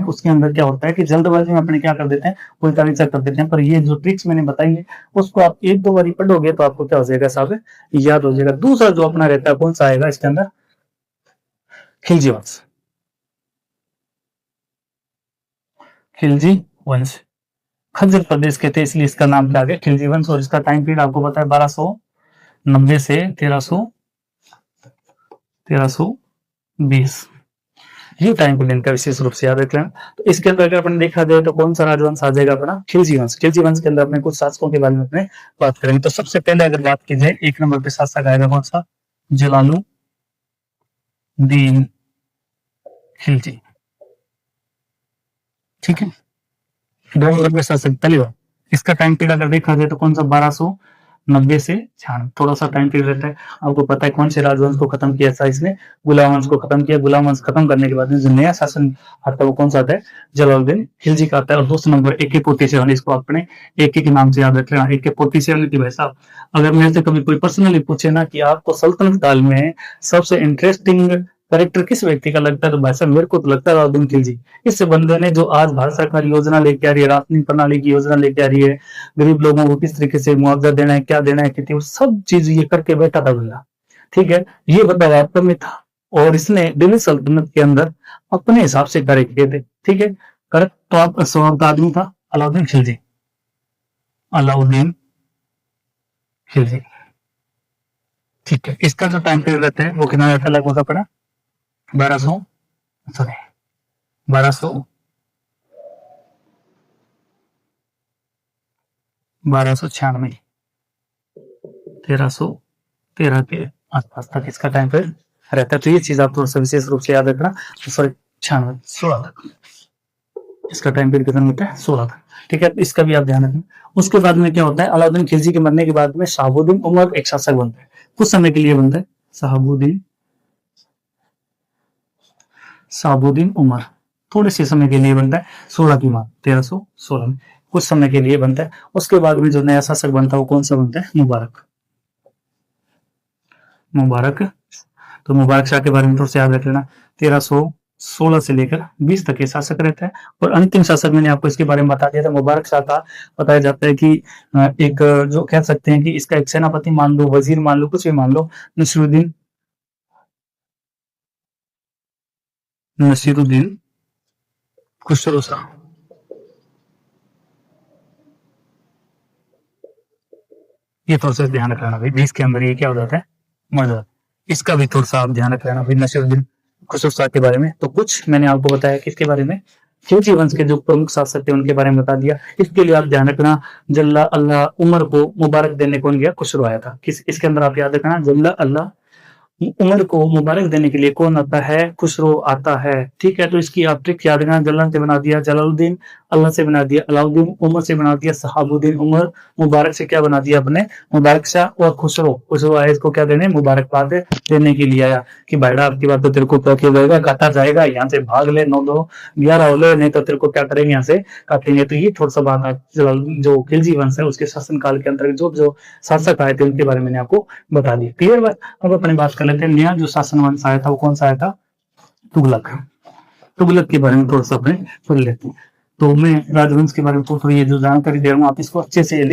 उसके अंदर क्या होता है कि जल्दबाजी में अपने क्या कर देते हैं, कोई कार्य कर देते हैं। पर ये जो ट्रिक्स मैंने बताई है उसको आप एक दो बार पढ़ोगे तो आपको क्या हो जाएगा साहब, याद हो जाएगा। दूसरा जो अपना रहता है कौन सा आएगा इसके अंदर, खिलजी वंश। खिलजी वंश खज्जर प्रदेश के थे इसलिए इसका नाम क्या गया, खिलजी वंश। और इसका टाइम पीरियड आपको पता है 1290 से 1320, ये टाइम पीरियड का विशेष रूप से याद रख लेना। तो इसके अंदर अगर अपने देखा जाए तो कौन सा राजवंश आ जाएगा अपना, खिलजी वंश। खिलजी वंश के अंदर अपने कुछ शासकों के बारे में अपने बात करेंगे। तो सबसे पहले अगर बात की जाए 1 नंबर पे शासक आएगा कौन सा, जलालुद्दीन खिलजी, ठीक है। 2 नंबर पे शासक तलीबा, इसका टाइम पीरियड अगर देखा जाए तो कौन सा, 1290 से 96, थोड़ा सा टाइम पीरियड रहता है। आपको पता है कौन से राजवंश को खत्म किया था इसने, गुलाम वंश को खत्म किया। गुलाम वंश खत्म करने के बाद जो नया शासन आता है वो कौन सा आता है, जलालुद्दीन खिलजी का आता है। और दूसरे नंबर AK-47, इसको अपने AK के नाम से याद रख लेना। AK-47 की भाई साहब अगर मेरे से कभी कोई पर्सनली पूछे ना कि आपको सल्तनत काल में सबसे इंटरेस्टिंग करेक्टर किस व्यक्ति का लगता है, तो भाई साहब मेरे को तो लगता है जलालुद्दीन खिलजी। इस बंदे ने जो आज भारत सरकार योजना लेके आ रही है, राशनिंग प्रणाली की योजना लेके आ रही है, गरीब लोगों को किस तरीके से मुआवजा देना है, क्या देना है, कितनी, सब चीज ये करके बैठा था बंदा, ठीक है। ये बंदा वास्तव में था और इसने दिल्ली सल्तनत के अंदर अपने हिसाब से कार्य किए थे, ठीक है। करेक्ट। तो आप स्वागत आदमी था अलाउद्दीन खिलजी, अलाउद्दीन खिलजी, ठीक है। इसका जो टाइम पीरियड रहता है वो कितना रहता है, लगभग अपना 1296 1313 के आसपास तक इसका टाइम पीरियड रहता है। तो ये चीज आप थोड़ा सा विशेष रूप से याद रखना। सॉरी 96 16 तक इसका टाइम पीरियड कितना होता है, 16 तक, ठीक है। इसका भी आप ध्यान रखना। उसके बाद में क्या होता है, अलाउद्दीन खिलजी के मरने के बाद में शहाबुद्दीन उमर एक शासक बनता है, कुछ समय के लिए बनता है। शहाबुद्दीन उमर थोड़े से समय के लिए बनता है, 16 की बात 1316 में कुछ समय के लिए बनता है। उसके बाद में जो नया शासक बनता है वो कौन सा बनता है, मुबारक। तो मुबारक शाह के बारे में थोड़ा सा याद रख लेना। 1316 से लेकर 20 तक ये शासक रहता है। और अंतिम शासक मैंने आपको इसके बारे में बता दिया था, मुबारक शाह का बताया जाता है कि एक जो कह सकते हैं कि इसका एक सेनापति मान लो, वजीर मान लो, कुछ भी मान लो, नसीरुद्दीन खुसरो शाह, ये थोड़ा सा ध्यान रखना भाई, 20 के अंदर ये क्या हो जाता है, मर जाता है। इसका भी थोड़ा सा आप ध्यान रख लेना भाई, नसीरुद्दीन खुसरो शाह के बारे में। तो कुछ मैंने आपको बताया किसके बारे में, खिलजी वंश के जो प्रमुख शासक थे उनके बारे में बता दिया। इसके लिए आप ध्यान रखना, जल्ला अल्लाह उमर को मुबारक देने कौन गया, खुसरो आया था। किस इसके अंदर आप याद रखना, जल्ला अल्लाह उमर को मुबारक देने के लिए कौन आता है, खुसरो आता है, ठीक है। तो इसकी आप ट्रिक याद रखना, जल्ला से बना दिया जलालुद्दीन, अल्लाह से बना दिया अलाउद्दीन, उमर से बना दिया शहाबुद्दीन उमर, मुबारक से क्या बना दिया अपने मुबारक शाह। और खुसरो आया इसको क्या देने, मुबारकबाद देने के लिए आया कि भाईड़ा आपकी बात तो तेरे को क्या किया जाएगा, काटा जाएगा, यहाँ से भाग ले, 9-2-11 हो ले, नहीं तो तेरे को क्या करेंगे, यहाँ से काटेंगे। तो ये थोड़ा सा बात जो खिलजी वंश है उसके शासन काल के अंतर्गत जो शासक आए थे उनके बारे में मैंने आपको बता दिया। क्लियर बात। अब अपनी बात कर लेते हैं, नया जो शासन वंश आया था वो कौन सा आया था, तुगलक के बारे में थोड़ा सा अपने पढ़ लेते हैं। तो मैं राजवंश के बारे में थोड़ी ये जो जानकारी दे रहा हूँ आप इसको अच्छे से